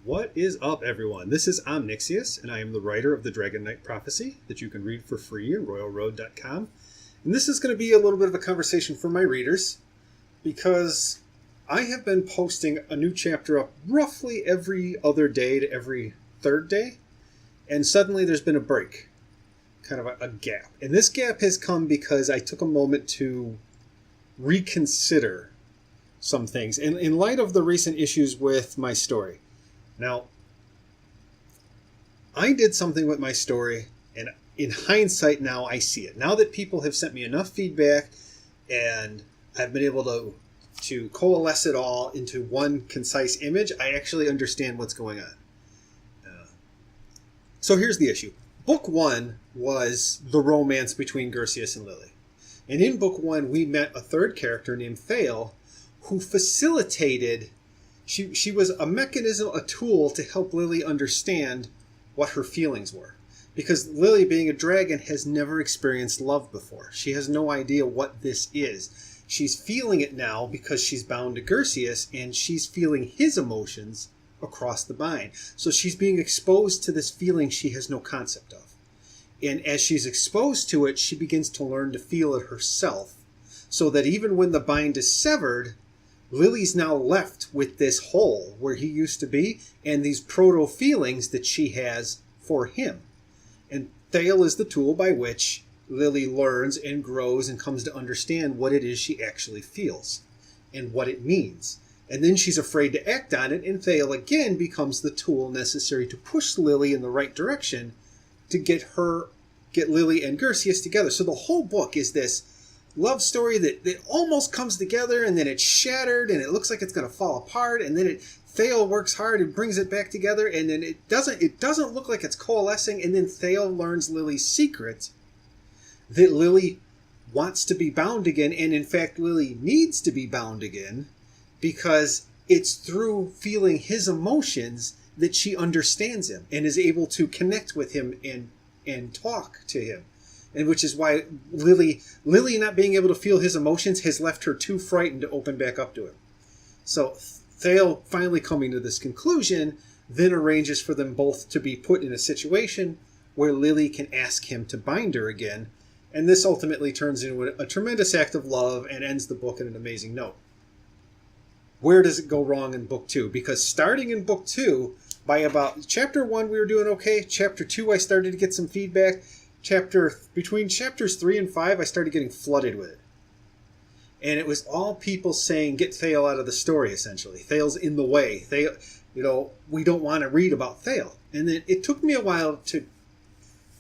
What is up, everyone? This is Omnixius, and I am the writer of the Dragon Knight Prophecy that you can read for free at royalroad.com. And this is going to be a little bit of a conversation for my readers, because I have been posting a new chapter up roughly every other day to every third day, and suddenly there's been a break, kind of a gap. And this gap has come because I took a moment to reconsider some things in light of the recent issues with my story. Now, I did something with my story, and in hindsight now I see it. Now that people have sent me enough feedback and I've been able to coalesce it all into one concise image, I actually understand what's going on. So here's the issue. Book 1 was the romance between Gersius and Lily. And in Book 1, we met a third character named Thale, who facilitated... She was a mechanism, a tool to help Lily understand what her feelings were. Because Lily, being a dragon, has never experienced love before. She has no idea what this is. She's feeling it now because she's bound to Gersius, and she's feeling his emotions across the bind. So she's being exposed to this feeling she has no concept of. And as she's exposed to it, she begins to learn to feel it herself. So that even when the bind is severed, Lily's now left with this hole where he used to be and these proto-feelings that she has for him. And Thale is the tool by which Lily learns and grows and comes to understand what it is she actually feels and what it means. And then she's afraid to act on it, and Thale again becomes the tool necessary to push Lily in the right direction to get Lily and Gersius together. So the whole book is this love story that almost comes together, and then it's shattered, and it looks like it's going to fall apart, and then Thale works hard and brings it back together, and then it doesn't look like it's coalescing, and then Thale learns Lily's secret, that Lily wants to be bound again, and in fact Lily needs to be bound again, because it's through feeling his emotions that she understands him, and is able to connect with him and talk to him. And which is why Lily not being able to feel his emotions has left her too frightened to open back up to him. So Thale, finally coming to this conclusion, then arranges for them both to be put in a situation where Lily can ask him to bind her again. And this ultimately turns into a tremendous act of love and ends the book in an amazing note. Where does it go wrong in Book 2? Because starting in Book 2, by about Chapter 1 we were doing okay. Chapter 2 I started to get some feedback. Between chapters 3 and 5, I started getting flooded with it. And it was all people saying, get Thale out of the story, essentially. Thale's in the way. We don't want to read about Thale. And then it took me a while to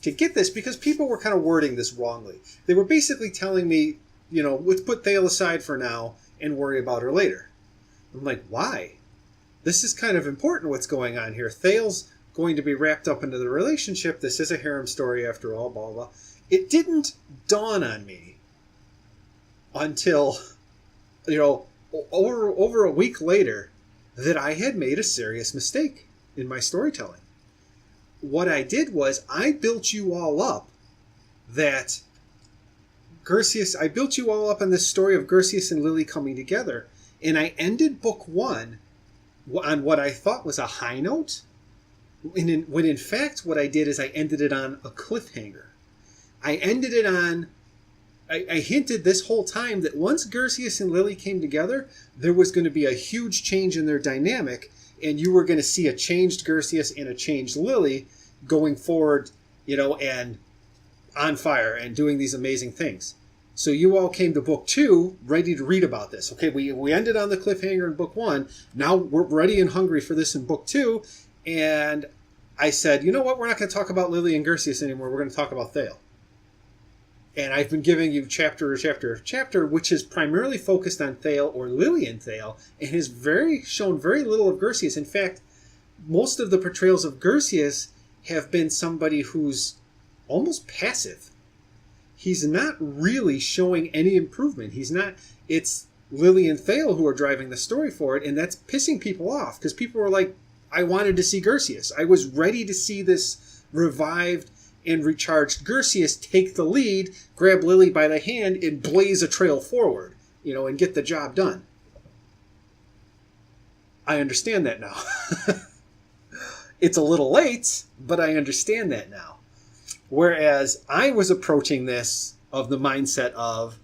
get this, because people were kind of wording this wrongly. They were basically telling me, let's put Thale aside for now and worry about her later. I'm like, why? This is kind of important what's going on here. Thale's going to be wrapped up into the relationship. This is a harem story after all, blah, blah. It didn't dawn on me until, over a week later, that I had made a serious mistake in my storytelling. What I did was I built you all up I built you all up on this story of Gersius and Lily coming together, and I ended Book 1 on what I thought was a high note, when in fact what I did is I ended it on a cliffhanger. I hinted this whole time that once Gersius and Lily came together, there was going to be a huge change in their dynamic, and you were going to see a changed Gersius and a changed Lily going forward, and on fire and doing these amazing things. So you all came to Book 2 ready to read about this. Okay, we ended on the cliffhanger in Book 1. Now we're ready and hungry for this in Book 2. And I said, you know what? We're not going to talk about Lily and Gersius anymore. We're going to talk about Thale. And I've been giving you chapter after chapter, which is primarily focused on Thale or Lily and Thale, and has shown very little of Gersius. In fact, most of the portrayals of Gersius have been somebody who's almost passive. He's not really showing any improvement. It's Lily and Thale who are driving the story forward, and that's pissing people off, because people were like, I wanted to see Gersius. I was ready to see this revived and recharged Gersius take the lead, grab Lily by the hand, and blaze a trail forward, and get the job done. I understand that now. It's a little late, but I understand that now. Whereas I was approaching this of the mindset of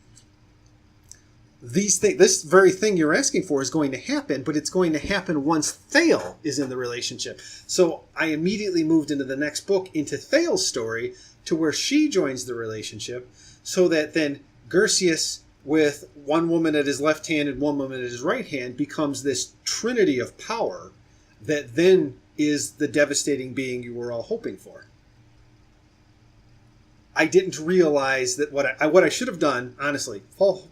this very thing you're asking for is going to happen, but it's going to happen once Thale is in the relationship. So I immediately moved into the next book, into Thale's story, to where she joins the relationship, so that then Gersius, with one woman at his left hand and one woman at his right hand, becomes this trinity of power that then is the devastating being you were all hoping for. I didn't realize that what I should have done, honestly, full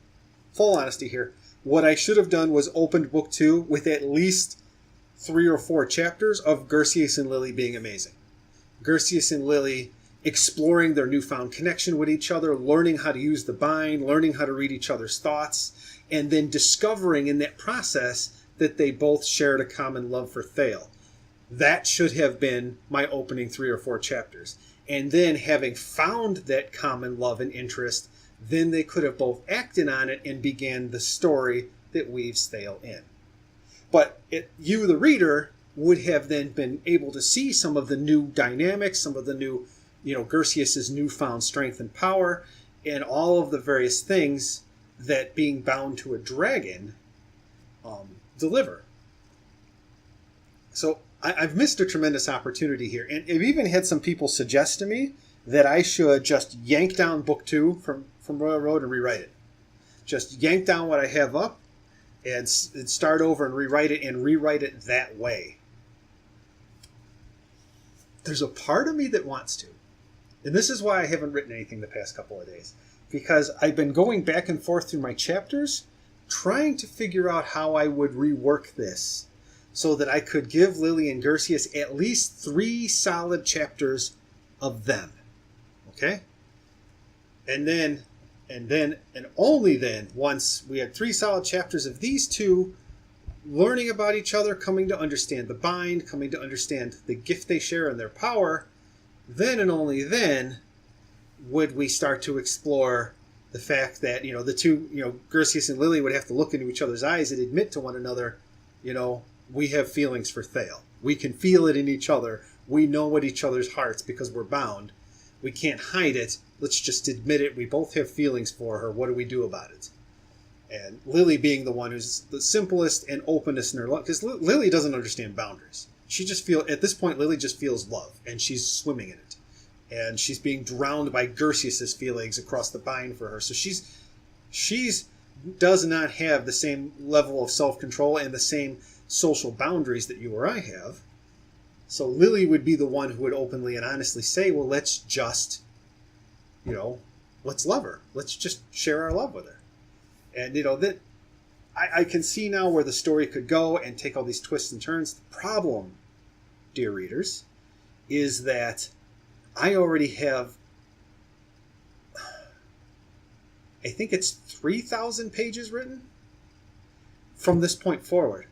honesty here, what I should have done was opened book 2 with at least 3 or 4 chapters of Gersius and Lily being amazing. Gersius and Lily exploring their newfound connection with each other, learning how to use the bind, learning how to read each other's thoughts, and then discovering in that process that they both shared a common love for Thale. That should have been my opening 3 or 4 chapters. And then, having found that common love and interest, then they could have both acted on it and began the story that weaves Thale in. But you, the reader, would have then been able to see some of the new dynamics, some of the new, Gersius's newfound strength and power, and all of the various things that being bound to a dragon deliver. So I've missed a tremendous opportunity here. And I've even had some people suggest to me that I should just yank down book 2 from Royal Road and rewrite it. Just yank down what I have up and start over and rewrite it that way. There's a part of me that wants to. And this is why I haven't written anything the past couple of days. Because I've been going back and forth through my chapters, trying to figure out how I would rework this, so that I could give Lily and Gersius at least 3 solid chapters of them. Okay? And only then, once we had 3 solid chapters of these two learning about each other, coming to understand the bind, coming to understand the gift they share and their power, then and only then would we start to explore the fact that, the two, Gersius and Lily would have to look into each other's eyes and admit to one another, we have feelings for Thale. We can feel it in each other. We know what each other's hearts because we're bound. We can't hide it. Let's just admit it. We both have feelings for her. What do we do about it? And Lily being the one who's the simplest and openest in her love. Because Lily doesn't understand boundaries. At this point, Lily just feels love. And she's swimming in it. And she's being drowned by Gersius's feelings across the bind for her. So she's does not have the same level of self-control and the same social boundaries that you or I have. So Lily would be the one who would openly and honestly say, well, let's just, let's love her. Let's just share our love with her. And, that I can see now where the story could go and take all these twists and turns. The problem, dear readers, is that I already have, I think it's 3,000 pages written from this point forward.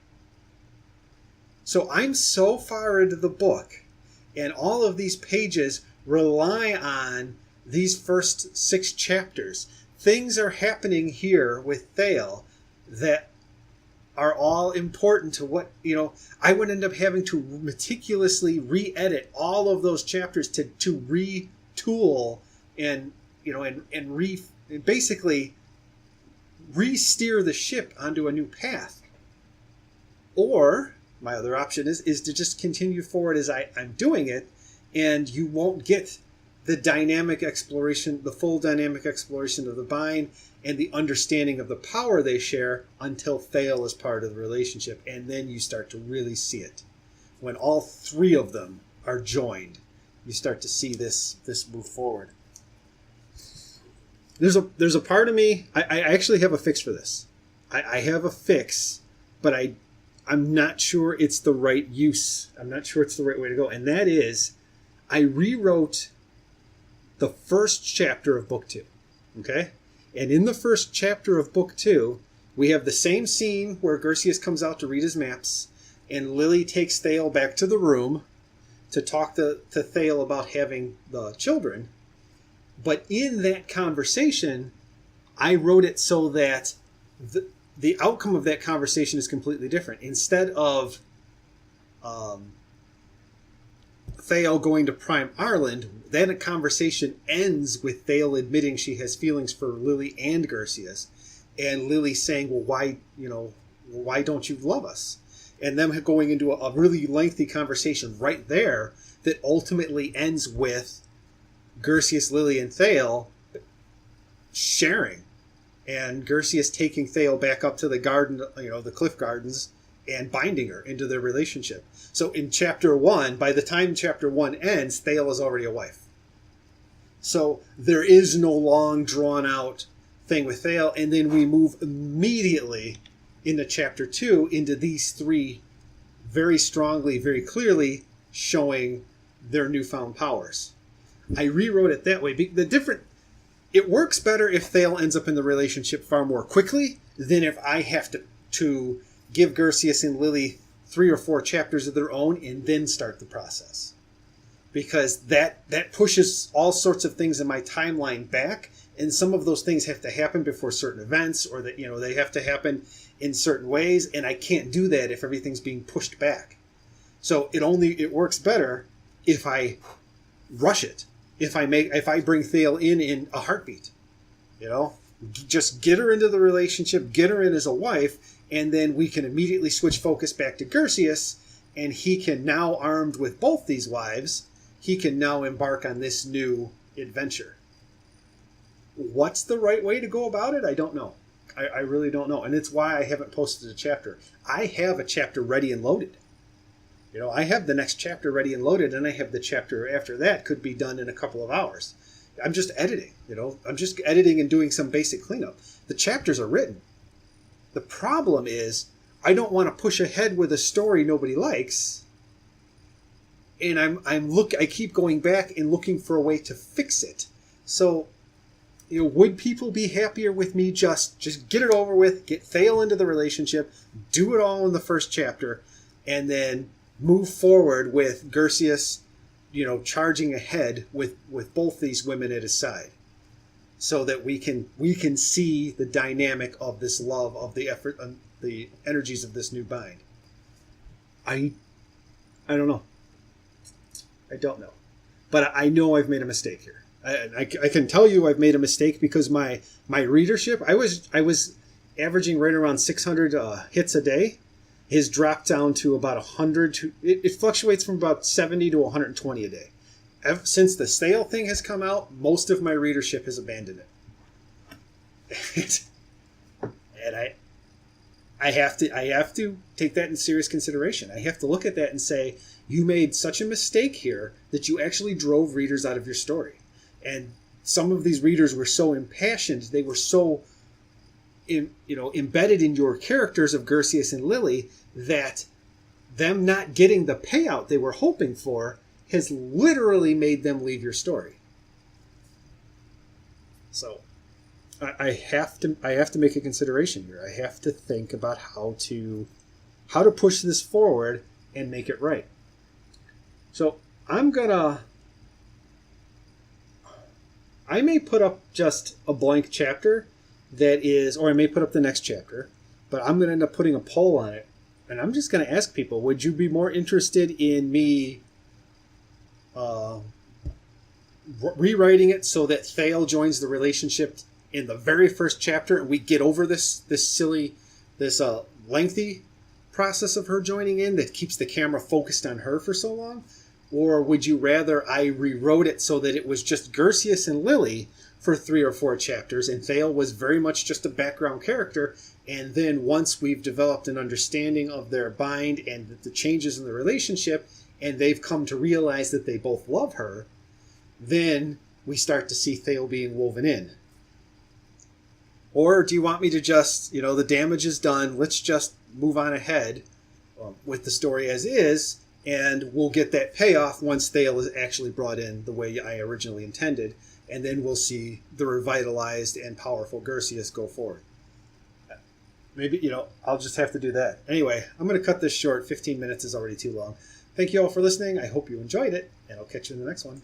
So I'm so far into the book, and all of these pages rely on these first 6 chapters. Things are happening here with Thale that are all important to what, I would end up having to meticulously re-edit all of those chapters to retool and basically re-steer the ship onto a new path. Or my other option is to just continue forward as I'm doing it, and you won't get the dynamic exploration, the full dynamic exploration of the bind and the understanding of the power they share until Thale is part of the relationship. And then you start to really see it. When all 3 of them are joined, you start to see this move forward. There's a part of me, I actually have a fix for this. I have a fix, but I'm not sure it's the right use. I'm not sure it's the right way to go. And that is, I rewrote the first chapter of book 2. Okay? And in the first chapter of book 2, we have the same scene where Gersius comes out to read his maps, and Lily takes Thale back to the room to talk to Thale about having the children. But in that conversation, I wrote it so that the outcome of that conversation is completely different. Instead of Thale going to Prime Ireland, then a conversation ends with Thale admitting she has feelings for Lily and Gersius, and Lily saying, well, why don't you love us? And them going into a really lengthy conversation right there that ultimately ends with Gersius, Lily, and Thale sharing, and Gersius taking Thale back up to the garden, the Cliff Gardens, and binding her into their relationship. So in chapter 1, by the time chapter 1 ends, Thale is already a wife. So there is no long drawn out thing with Thale, and then we move immediately into chapter 2 into these three very strongly, very clearly showing their newfound powers. I rewrote it that way. It works better if Thale ends up in the relationship far more quickly than if I have to give Gersius and Lily 3 or 4 chapters of their own and then start the process. Because that pushes all sorts of things in my timeline back, and some of those things have to happen before certain events, or that they have to happen in certain ways, and I can't do that if everything's being pushed back. So it works better if I rush it. If I bring Thale in a heartbeat, just get her into the relationship, get her in as a wife, and then we can immediately switch focus back to Gersius, and he can now, armed with both these wives, he can now embark on this new adventure. What's the right way to go about it? I don't know. I really don't know, and it's why I haven't posted a chapter. I have a chapter ready and loaded. I have the next chapter ready and loaded, and I have the chapter after that could be done in a couple of hours. I'm just editing, I'm just editing and doing some basic cleanup. The chapters are written. The problem is I don't want to push ahead with a story nobody likes, and I keep going back and looking for a way to fix it. So, would people be happier with me just get it over with, get Thale into the relationship, do it all in the first chapter, and then move forward with Gersius, charging ahead with both these women at his side, so that we can see the dynamic of this love, of the effort, the energies of this new bind. I don't know. I don't know, but I know I've made a mistake here. I can tell you I've made a mistake because my readership, I was averaging right around 600 hits a day. Has dropped down to about 100. It fluctuates from about 70 to 120 a day. Since the Thale thing has come out, most of my readership has abandoned it. And I have to take that in serious consideration. I have to look at that and say, you made such a mistake here that you actually drove readers out of your story. And some of these readers were so impassioned, they were so embedded in your characters of Gersius and Lily, that them not getting the payout they were hoping for has literally made them leave your story. So I have to make a consideration here. I have to think about how to push this forward and make it right. So I may put up just a blank chapter or I may put up the next chapter, but I'm going to end up putting a poll on it. And I'm just going to ask people, would you be more interested in me rewriting it so that Thale joins the relationship in the very first chapter and we get over this lengthy process of her joining in that keeps the camera focused on her for so long? Or would you rather I rewrote it so that it was just Gersius and Lily for 3 or 4 chapters, and Thale was very much just a background character, and then once we've developed an understanding of their bind and the changes in the relationship, and they've come to realize that they both love her, then we start to see Thale being woven in? Or do you want me to just, the damage is done, let's just move on ahead with the story as is, and we'll get that payoff once Thale is actually brought in the way I originally intended, and then we'll see the revitalized and powerful Gersius go forward. Maybe, I'll just have to do that. Anyway, I'm going to cut this short. 15 minutes is already too long. Thank you all for listening. I hope you enjoyed it, and I'll catch you in the next one.